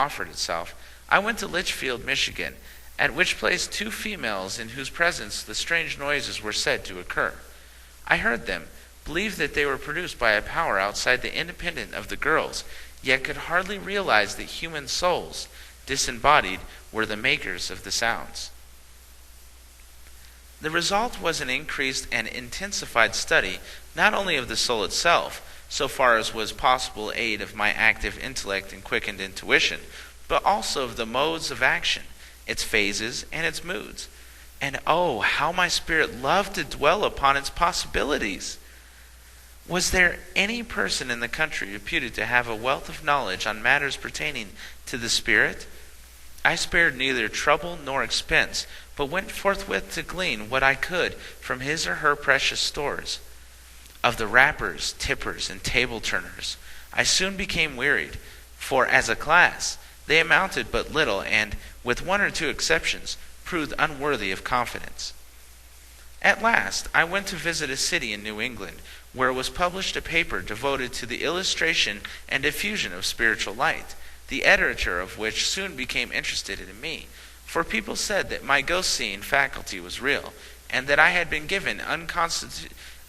offered itself, I went to Litchfield, Michigan, at which place 2 females in whose presence the strange noises were said to occur. I heard them, believed that they were produced by a power outside the independent of the girls, yet could hardly realize that human souls, disembodied, were the makers of the sounds. The result was an increased and intensified study not only of the soul itself, so far as was possible aid of my active intellect and quickened intuition, but also of the modes of action, its phases, and its moods. And oh, how my spirit loved to dwell upon its possibilities! Was there any person in the country reputed to have a wealth of knowledge on matters pertaining to the spirit? I spared neither trouble nor expense, but went forthwith to glean what I could from his or her precious stores. Of the rappers, tippers, and table turners, I soon became wearied, for as a class, they amounted but little and, with 1 or 2 exceptions, proved unworthy of confidence. At last, I went to visit a city in New England, where was published a paper devoted to the illustration and diffusion of spiritual light, the editor of which soon became interested in me, for people said that my ghost-seeing faculty was real, and that I had been given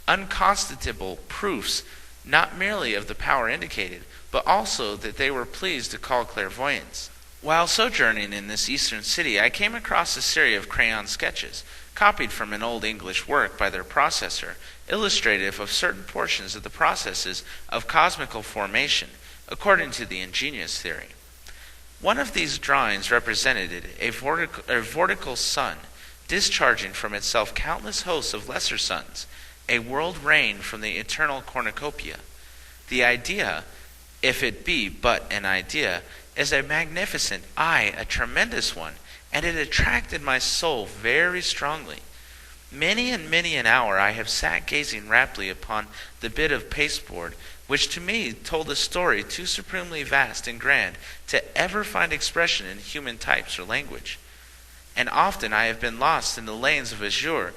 unconstatable proofs not merely of the power indicated, but also that they were pleased to call clairvoyance. While sojourning in this eastern city, I came across a series of crayon sketches, copied from an old English work by their processor, illustrative of certain portions of the processes of cosmical formation, according to the ingenious theory. One of these drawings represented a vortical sun, discharging from itself countless hosts of lesser suns, a world rain from the eternal cornucopia. The idea, if it be but an idea, is a magnificent, aye, a tremendous one, and it attracted my soul very strongly. Many and many an hour I have sat gazing raptly upon the bit of pasteboard, which to me told a story too supremely vast and grand to ever find expression in human types or language. And often I have been lost in the lanes of azure,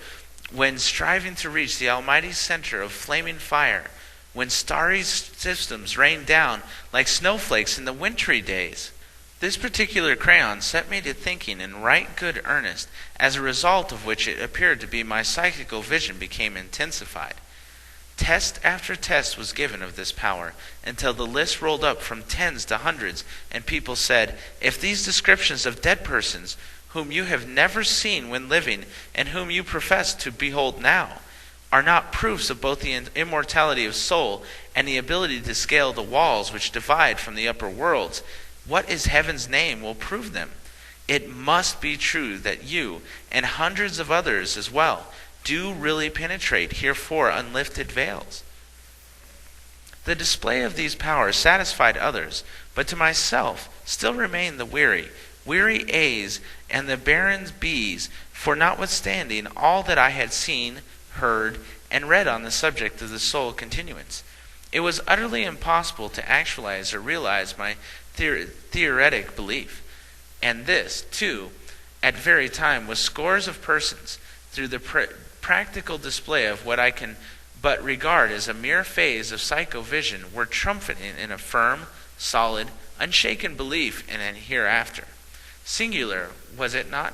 when striving to reach the almighty center of flaming fire, when starry systems rain down like snowflakes in the wintry days. This particular crayon set me to thinking in right good earnest, as a result of which it appeared to be my psychical vision became intensified. Test after test was given of this power, until the list rolled up from tens to hundreds, and people said, if these descriptions of dead persons, whom you have never seen when living, and whom you profess to behold now, are not proofs of both the immortality of soul and the ability to scale the walls which divide from the upper worlds, what is heaven's name will prove them? It must be true that you, and hundreds of others as well, do really penetrate herefore unlifted veils. The display of these powers satisfied others, but to myself still remained the weary A's and the barren B's, for notwithstanding all that I had seen, heard, and read on the subject of the soul continuance, it was utterly impossible to actualize or realize my theoretic belief. And this, too, at very time, with scores of persons, through the practical display of what I can but regard as a mere phase of psychovision, were triumphant in a firm, solid, unshaken belief in an hereafter. Singular, was it not?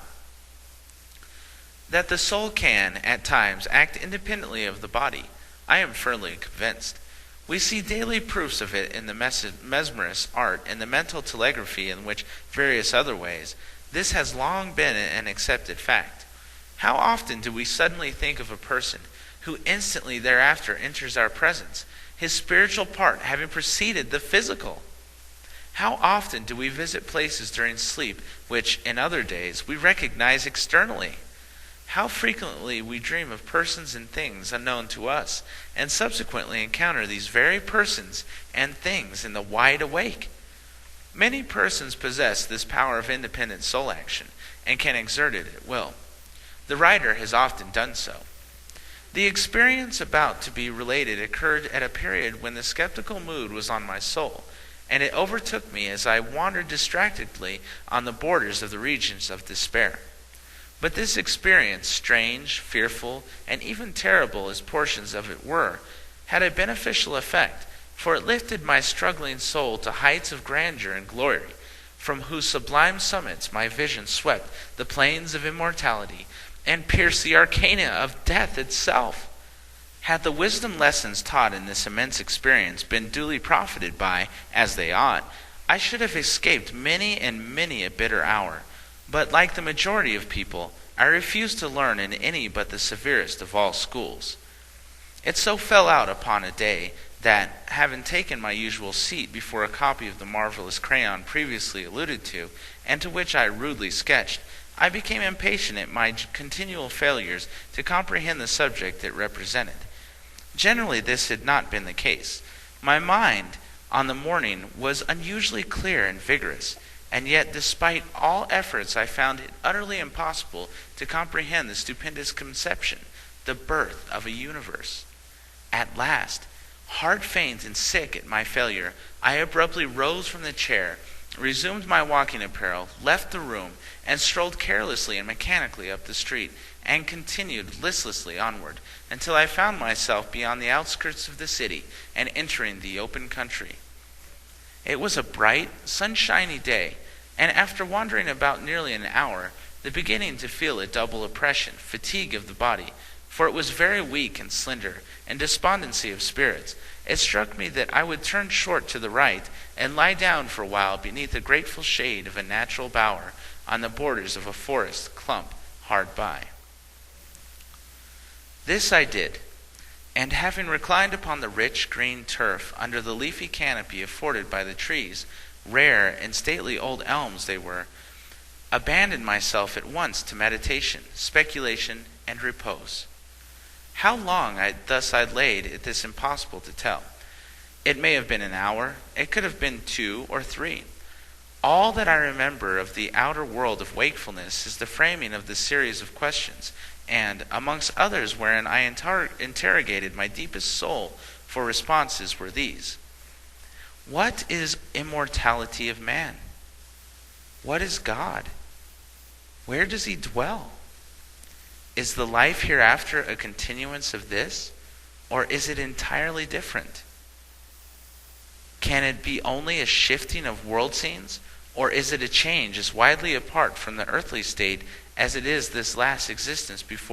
That the soul can, at times, act independently of the body, I am firmly convinced. We see daily proofs of it in the mesmerist art and the mental telegraphy, in which various other ways. This has long been an accepted fact. How often do we suddenly think of a person who instantly thereafter enters our presence, his spiritual part having preceded the physical? How often do we visit places during sleep which, in other days, we recognize externally? How frequently we dream of persons and things unknown to us, and subsequently encounter these very persons and things in the wide awake. Many persons possess this power of independent soul action, and can exert it at will. The writer has often done so. The experience about to be related occurred at a period when the skeptical mood was on my soul, and it overtook me as I wandered distractedly on the borders of the regions of despair. But this experience, strange, fearful, and even terrible as portions of it were, had a beneficial effect, for it lifted my struggling soul to heights of grandeur and glory, from whose sublime summits my vision swept the plains of immortality and pierced the arcana of death itself. Had the wisdom lessons taught in this immense experience been duly profited by, as they ought, I should have escaped many and many a bitter hour. But like the majority of people, I refused to learn in any but the severest of all schools. It so fell out upon a day that, having taken my usual seat before a copy of the marvelous crayon previously alluded to, and to which I rudely sketched, I became impatient at my continual failures to comprehend the subject it represented. Generally this had not been the case. My mind on the morning was unusually clear and vigorous, and yet despite all efforts I found it utterly impossible to comprehend the stupendous conception, the birth of a universe. At last, heart faint and sick at my failure, I abruptly rose from the chair, resumed my walking apparel, left the room, and strolled carelessly and mechanically up the street, and continued listlessly onward, until I found myself beyond the outskirts of the city and entering the open country. It was a bright, sunshiny day, and after wandering about nearly an hour, beginning to feel a double oppression, fatigue of the body, for it was very weak and slender, and despondency of spirits, it struck me that I would turn short to the right and lie down for a while beneath the grateful shade of a natural bower on the borders of a forest clump hard by. This I did, and having reclined upon the rich green turf under the leafy canopy afforded by the trees, rare and stately old elms they were, abandoned myself at once to meditation, speculation, and repose. How long I laid at this impossible to tell. It may have been an hour, it could have been 2 or 3. All that I remember of the outer world of wakefulness is the framing of this series of questions, and, amongst others wherein I interrogated my deepest soul for responses, were these. What is immortality of man? What is God? Where does he dwell? Is the life hereafter a continuance of this, or is it entirely different? Can it be only a shifting of world scenes, or is it a change as widely apart from the earthly state as it is this last existence before